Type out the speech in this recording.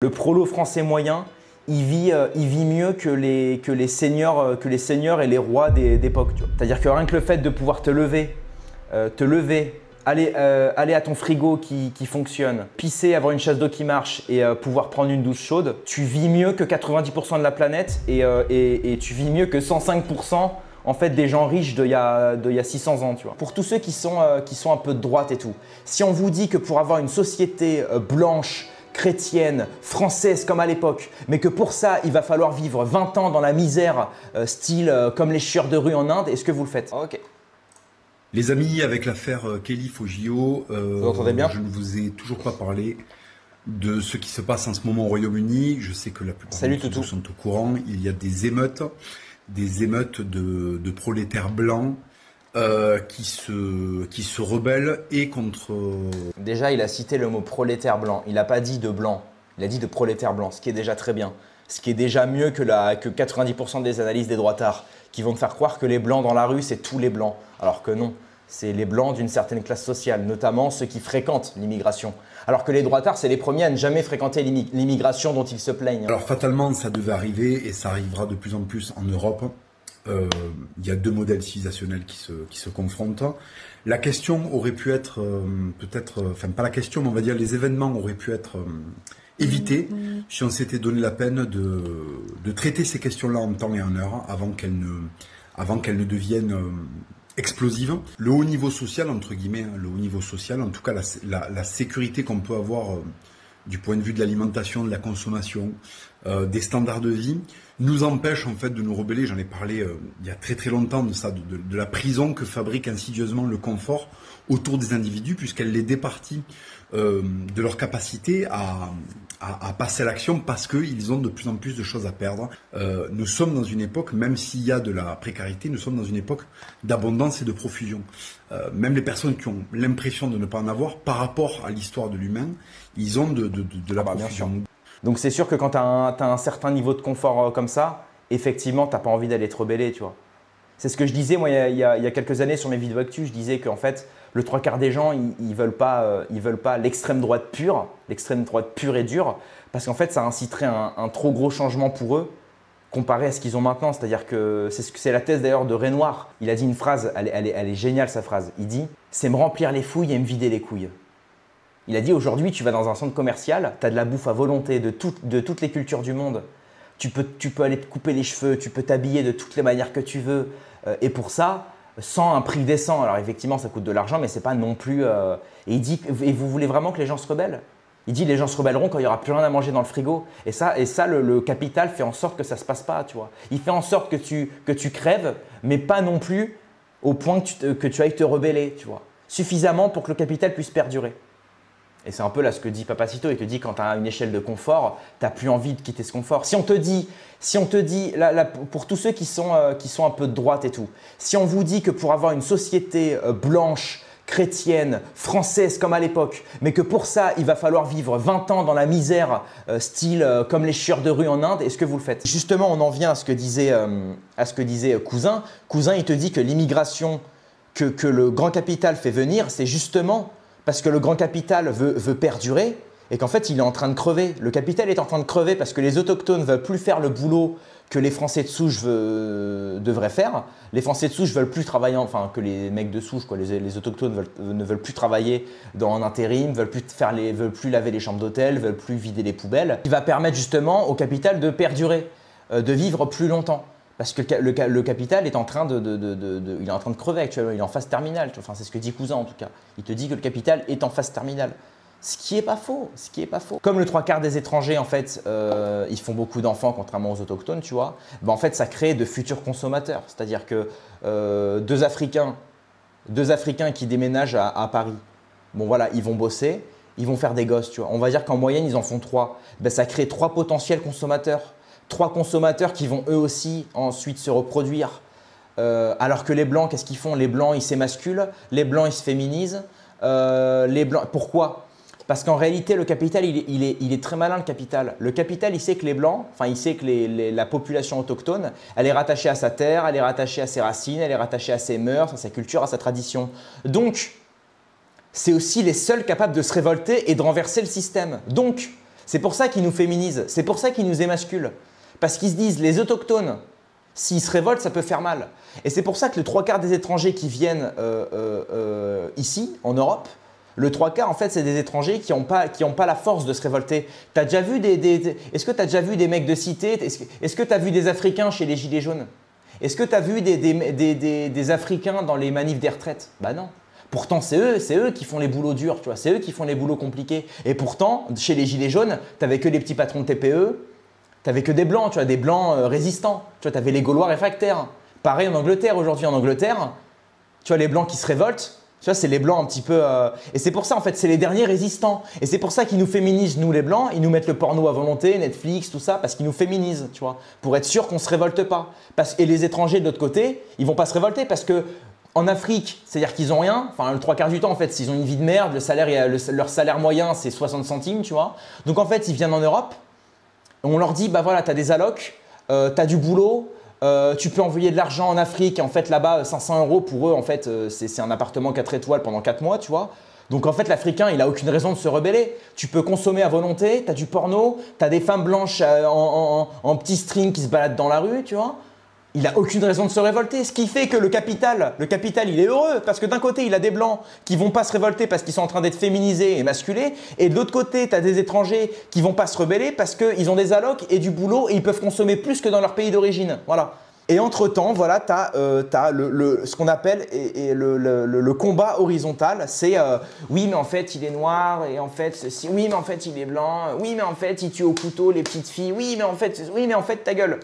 Le prolo français moyen, il vit mieux que les seigneurs et les rois d'époque. C'est-à-dire que rien que le fait de pouvoir te lever, aller à ton frigo qui fonctionne, pisser, avoir une chasse d'eau qui marche et pouvoir prendre une douche chaude, tu vis mieux que 90% de la planète et tu vis mieux que 105% en fait, des gens riches d'il y a 600 ans. Tu vois. Pour tous ceux qui sont un peu de droite et tout, si on vous dit que pour avoir une société blanche, chrétienne, française comme à l'époque, mais que pour ça, il va falloir vivre 20 ans dans la misère, style comme les chieurs de rue en Inde, est-ce que vous le faites? Ok. Les amis, avec l'affaire Kelly Fogio, Vous entendez bien? je ne vous ai toujours pas parlé de ce qui se passe en ce moment au Royaume-Uni. Je sais que la plupart d'entre vous sont au courant. Il y a des émeutes de prolétaires blancs qui se rebellent et contre… Déjà, il a cité le mot prolétaire blanc. Il n'a pas dit de blanc, il a dit de prolétaire blanc, ce qui est déjà très bien. Ce qui est déjà mieux que 90% des analyses des droitards qui vont te faire croire que les blancs dans la rue, c'est tous les blancs. Alors que non, c'est les blancs d'une certaine classe sociale, notamment ceux qui fréquentent l'immigration. Alors que les droitards, c'est les premiers à ne jamais fréquenter l'immigration dont ils se plaignent. Alors fatalement, ça devait arriver et ça arrivera de plus en plus en Europe. Il y a deux modèles civilisationnels qui se confrontent. La question aurait pu être enfin pas la question, mais on va dire les événements auraient pu être évités si on s'était donné la peine de traiter ces questions-là en temps et en heure avant qu'elles ne deviennent explosives. Le haut niveau social, entre guillemets, le haut niveau social, en tout cas la sécurité qu'on peut avoir du point de vue de l'alimentation, de la consommation, des standards de vie, nous empêche en fait de nous rebeller. J'en ai parlé il y a très très longtemps de ça, de la prison que fabrique insidieusement le confort autour des individus, puisqu'elle les départit de leur capacité à passer à l'action parce qu'ils ont de plus en plus de choses à perdre. Nous sommes dans une époque, même s'il y a de la précarité, nous sommes dans une époque d'abondance et de profusion. Même les personnes qui ont l'impression de ne pas en avoir, par rapport à l'histoire de l'humain, ils ont de la profusion. Donc c'est sûr que quand tu as un certain niveau de confort comme ça, effectivement, tu n'as pas envie d'aller te rebeller, tu vois. C'est ce que je disais, moi, il y a quelques années sur mes vidéos actu, je disais qu'en fait, le trois quarts des gens, ils veulent pas l'extrême droite pure et dure, parce qu'en fait, ça inciterait un trop gros changement pour eux, comparé à ce qu'ils ont maintenant. C'est-à-dire que c'est la thèse d'ailleurs de Renoir. Il a dit une phrase, elle est géniale sa phrase. Il dit « c'est me remplir les fouilles et me vider les couilles ». Il a dit aujourd'hui, tu vas dans un centre commercial, tu as de la bouffe à volonté de toutes les cultures du monde. Tu peux aller te couper les cheveux, tu peux t'habiller de toutes les manières que tu veux. Et pour ça, sans un prix décent. Alors effectivement, ça coûte de l'argent, mais c'est pas non plus… Et il dit, et vous voulez vraiment que les gens se rebellent? Il dit, les gens se rebelleront quand il n'y aura plus rien à manger dans le frigo. Et ça, le capital fait en sorte que ça ne se passe pas, tu vois. Il fait en sorte que tu crèves, mais pas non plus au point que tu ailles te rebeller, tu vois. Suffisamment pour que le capital puisse perdurer. Et c'est un peu là ce que dit Papacito, il te dit quand tu as une échelle de confort, tu n'as plus envie de quitter ce confort. Si on te dit là, pour tous ceux qui sont un peu de droite et tout, si on vous dit que pour avoir une société blanche, chrétienne, française comme à l'époque, mais que pour ça, il va falloir vivre 20 ans dans la misère, style comme les chieurs de rue en Inde, est-ce que vous le faites? Justement, on en vient à ce que disait Cousin. Cousin, il te dit que l'immigration que le grand capital fait venir, c'est justement… parce que le grand capital veut perdurer et qu'en fait, il est en train de crever. Le capital est en train de crever parce que les autochtones ne veulent plus faire le boulot que les Français de souche devraient faire. Les Français de souche veulent plus travailler, enfin que les mecs de souche, quoi, les autochtones ne veulent plus travailler en intérim, veulent plus laver les chambres d'hôtel, veulent plus vider les poubelles. Il va permettre justement au capital de perdurer, de vivre plus longtemps. Parce que le capital est en train il est en train de crever actuellement, il est en phase terminale. Enfin, c'est ce que dit Cousin en tout cas. Il te dit que le capital est en phase terminale. Ce qui n'est pas faux, Comme le trois quarts des étrangers, en fait, ils font beaucoup d'enfants contrairement aux autochtones, tu vois. Ben, en fait, ça crée de futurs consommateurs. C'est-à-dire que deux Africains qui déménagent à Paris, bon voilà, ils vont bosser, ils vont faire des gosses, tu vois. On va dire qu'en moyenne, ils en font 3. Ben, ça crée 3 potentiels consommateurs. 3 consommateurs qui vont eux aussi ensuite se reproduire. Alors que les Blancs, qu'est-ce qu'ils font? Les Blancs, ils s'émasculent, les Blancs, ils se féminisent. Les Blancs, pourquoi? Parce qu'en réalité, le capital, il est très malin, le capital. Le capital, il sait que les Blancs, enfin, il sait que la population autochtone, elle est rattachée à sa terre, elle est rattachée à ses racines, elle est rattachée à ses mœurs, à sa culture, à sa tradition. Donc, c'est aussi les seuls capables de se révolter et de renverser le système. Donc, C'est pour ça qu'ils nous féminisent, c'est pour ça qu'ils nous émasculent. Parce qu'ils se disent, les autochtones, s'ils se révoltent, ça peut faire mal. Et c'est pour ça que le 3/4 des étrangers qui viennent ici, en Europe, le 3/4, en fait, c'est des étrangers qui n'ont pas la force de se révolter. T'as déjà vu est-ce que tu as déjà vu des mecs de cité? Est-ce que tu as vu des Africains chez les Gilets jaunes? Est-ce que tu as vu des Africains dans les manifs des retraites? Bah non. Pourtant, c'est eux qui font les boulots durs, tu vois. C'est eux qui font les boulots compliqués. Et pourtant, chez les Gilets jaunes, tu n'avais que des petits patrons de TPE, tu n'avais que des blancs, tu vois, des blancs résistants. Tu vois, tu avais les Gaulois réfractaires. Pareil en Angleterre aujourd'hui. En Angleterre, tu vois, les blancs qui se révoltent, tu vois, c'est les blancs un petit peu… Et c'est pour ça, en fait, c'est les derniers résistants. Et c'est pour ça qu'ils nous féminisent, nous les blancs. Ils nous mettent le porno à volonté, Netflix, tout ça, parce qu'ils nous féminisent, tu vois, pour être sûr qu'on ne se révolte pas. Et les étrangers de l'autre côté, ils ne vont pas se révolter parce que en Afrique, c'est-à-dire qu'ils n'ont rien, enfin le 3/4 du temps en fait, s'ils ont une vie de merde, leur salaire moyen c'est 60 centimes, tu vois. Donc en fait, ils viennent en Europe, on leur dit, bah voilà, tu as des allocs, tu as du boulot, tu peux envoyer de l'argent en Afrique, et en fait là-bas, 500 € pour eux, en fait, c'est un appartement 4 étoiles pendant 4 mois, tu vois. Donc en fait, l'Africain, il n'a aucune raison de se rebeller. Tu peux consommer à volonté, tu as du porno, tu as des femmes blanches en petits strings qui se baladent dans la rue, tu vois. Il n'a aucune raison de se révolter. Ce qui fait que le capital, il est heureux parce que d'un côté, il a des blancs qui ne vont pas se révolter parce qu'ils sont en train d'être féminisés et masculés. Et de l'autre côté, tu as des étrangers qui ne vont pas se rebeller parce qu'ils ont des allocs et du boulot et ils peuvent consommer plus que dans leur pays d'origine. Voilà. Et entre-temps, voilà, tu as, ce qu'on appelle le combat horizontal. C'est oui, mais en fait, il est noir et en fait, ceci. Oui, mais en fait, il est blanc. Oui, mais en fait, il tue au couteau les petites filles. Oui, mais en fait, ta gueule.